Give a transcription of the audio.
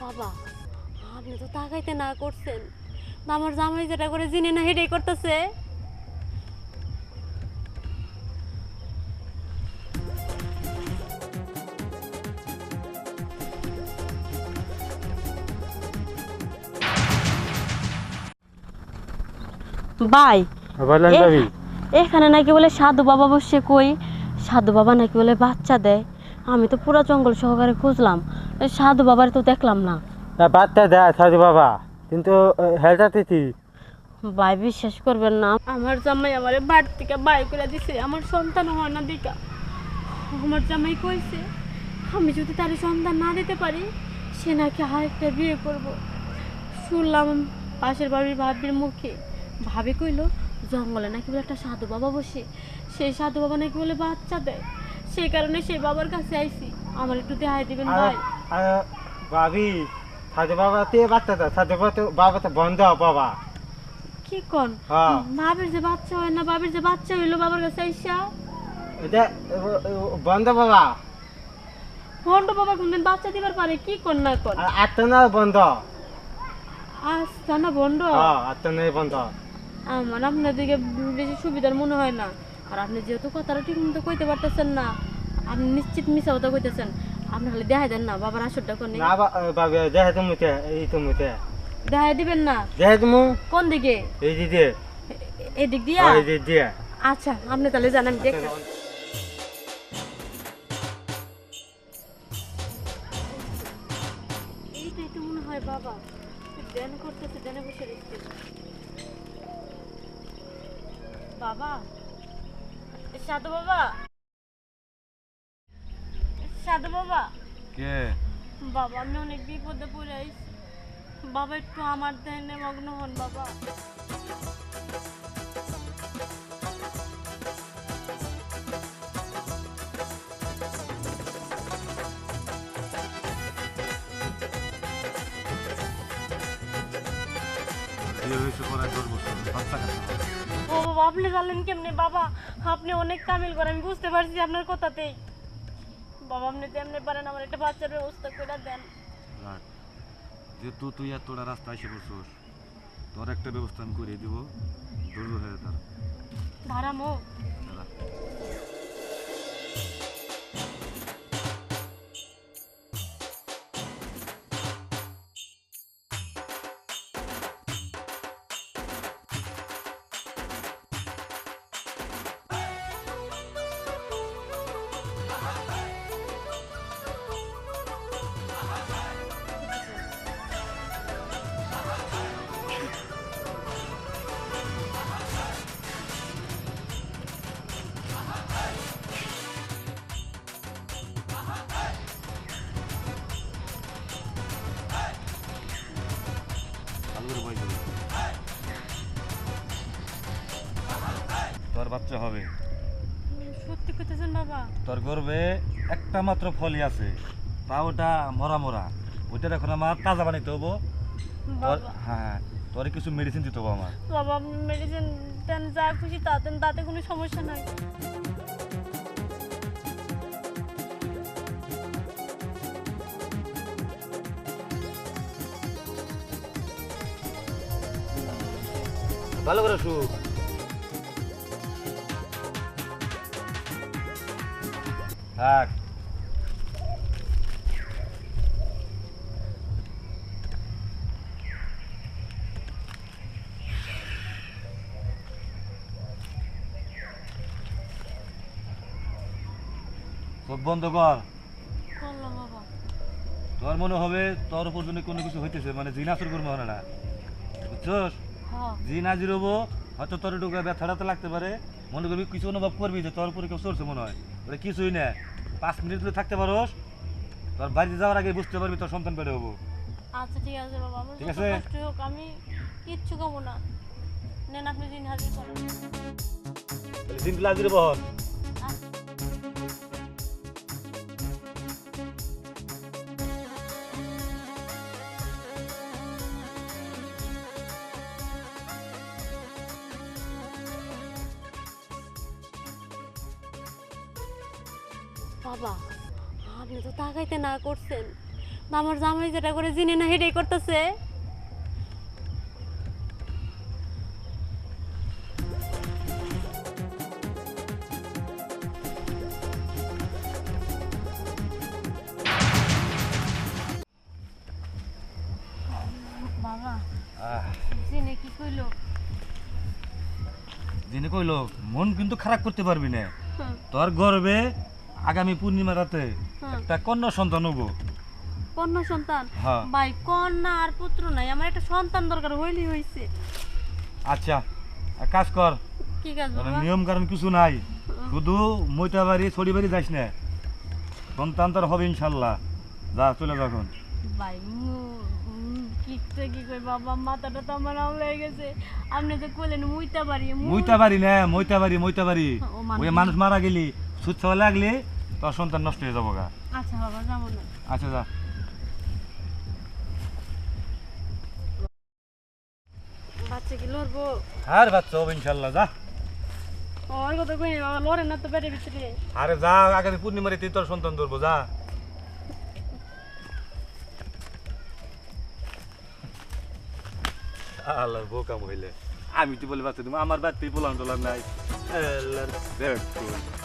বাবা, আপনি তো তাকাইতে না করছেন, আমার জামাই যেটা করে জিনে না হেডেই করতেছে। ভাই, বলেন ভাবি। এখানে নাকি বলে সাধু বাবা বসে, কই সাধু বাবা নাকি বলে বাচ্চা দেয়। আমি তো পুরো জঙ্গল সহকারে খুঁজলাম, সাধু বাবার তো দেখলাম না। বাচ্চা দেয় সাধু বাবা, কিন্তু হেলটা তিথি। ভাই বিশ্বাস করবেন না, আমার জামাই আমারে বাড়ি থেকে বাই করে দিছে আমার সন্তান হয় না দিকা। আমার জামাই কইছে আমি যদি তার সন্তান না দিতে পারি সে নাকি আরেকটা বিয়ে করব। শুনলাম পাশের বাড়ির ভাবির মুখে, ভাবি কইলো জঙ্গলে নাকি বলে একটা সাধু বাবা বসে, সেই সাধু বাবা নাকি বলে বাচ্চা দেয়। সেই কারণে সেই বাবার কাছে আইছি, আমার একটু দেখাই দিবেন ভাই। ভাবি, সাধু বাবা তে বাচ্চা দেয়, সাধু বাবা তো বন্ধ বাবা। কি কোন? হ্যাঁ। ভাবির যে বাচ্চা হয় না, ভাবির যে বাচ্চা হইলো বাবার কাছে আইসা। এটা বন্ধ বাবা। ভন্ড বাবা কোনদিন বাচ্চা দিবার পারে? কি কোন না কোন? আর আত্মনা বন্ধ। আচ্ছা না ভন্ড। হ্যাঁ, আত্মনাই বন্ধ। আমার আপনার দিকে বেশি সুবিধার মনে হয় না। আর আপনি যেহেতু কথাটা ঠিক মতো কইতে পারতেছেন না, আপনি নিশ্চিত মিশা কথা কইতেছেন। আপনি খালি দেখাই দেন না বাবার আসরটা কোন না বাবা, দেখে তুমি এই তুমি দেখাই দিবেন না? দেখে তুমি কোন দিকে? এই দিদি, এদিক দিয়া? এই দিদি। আচ্ছা আপনি তাহলে জানেন দেখতে। এইটাই তো মনে হয় বাবা ধ্যান করতেছে, ধ্যানে বসে রয়েছে। বাবা, সাধু বাবা, সাধু বাবা। কে? বাবা আমি অনেক বিপদে পড়ে আইছি, বাবা একটু আমার ধ্যানে মগ্ন হন বাবা। বিয়ে হয়েছে প্রায় 10 বছর, বাচ্চা কাচ্চা নেই। ও বাবা, আপনি জানলেন কেমনে? বাবা আপনি অনেক কামিল করেন, আমি বুঝতে পারছি আপনার কথাতেই। বাবা আপনি তেমনি পারেন আমার একটা বাচ্চার ব্যবস্থা করে দেন। রাখ, যেহেতু তুই এতটা রাস্তা এসে বসছিস, তোর একটা ব্যবস্থা আমি করে দিব। ধৈর্য হয়ে তার ধারামো। আলুর ভয় করি। তোর বাচ্চা হবে। সত্যি কইতেছেন বাবা? তোর গর্বে একটা মাত্র ফলই আছে, তা ওটা মরা মরা। ওইটার এখন আমার তাজা বানাইতে হবো। তোর বাবা, হ্যাঁ, তোর কিছু মেডিসিন দিতে হবো আমার। বাবা আপনি মেডিসিন দেন, যা খুশি তা দেন, তাতে কোনো সমস্যা নাই। ভালো করে শু। থাক। চোখ বন্ধ কর। করলাম বাবা। তোর মনে হবে তোর উপর জন্য কোনো কিছু হইতেছে, মানে জিন আসর করবো না, বুঝছস? হ্যাঁ। জিন হাজির হবো, হয়তো তোর ঢুকে ব্যথাটা লাগতে পারে। মনে করবি কিছু অনুভব করবি যে তোর উপরে কেউ চলছে মনে হয়, ওটা কিছুই না। 5 মিনিট যদি থাকতে পারোস, তোর বাড়িতে যাওয়ার আগে বুঝতে পারবি তোর সন্তান বেড়ে হবো। আচ্ছা ঠিক আছে বাবা, আমার ঠিক যত আছে? কষ্ট হোক আমি কিচ্ছু খাবো না। নেন আপনি দিন হাজির করেন। জিনগুলো হাজির হবো। বাবা আপনি তো তাকাইতে না করছেন, আমার জামাই যেটা করে জিনে না হেডেই করতেছে। বাবা জিনে কি কইলো? যিনি কইলো মন কিন্তু খারাপ করতে পারবি না, হুম, তোর গর্বে আগামী পূর্ণিমা রাতে হুম। একটা কন্যা সন্তান হবো। কন্যা সন্তান? হ্যাঁ। ভাই কন্যা আর পুত্র নাই, আমার একটা সন্তান দরকার, হইলেই হইছে। আচ্ছা এক কাজ কর, কি কাজ মানে বাবা? নিয়ম কারণ কিছু নাই, শুধু মইতা বাড়ি ছড়ি বাড়ি যাইস না, সন্তান তোর হবে ইনশাল্লাহ। যা চলে যা এখন। ভাই কি কই বাবা, মাথাটা তো আমার আম হয়ে গেছে। আপনি যে কইলেন মুইতা বাড়ি, মইতা বাড়ি না, মইতা বাড়ি ও মানুষ। ওই মানুষ মারা গেলি সুদ খাওয়া লাগলে তোর সন্তান নষ্ট হয়ে যাবো গা। আচ্ছা বাবা যাবো না। আচ্ছা যা। বাচ্চা কি লড়বো? আর বাচ্চা হবে ইনশাল্লাহ, যা। ওর কথা কই না বাবা, লড়ে না তো পেটের ভিতরে। আরে যা, আগামী পূর্ণিমারে তুই তোর সন্তান ধরবো, যা। আল্লাহর বোকাম হইলে আমি তো বলে বাচ্চা তুমি আমার বাচ্চাই পোলান টোলান নাই। আল্লাহর দেখুন।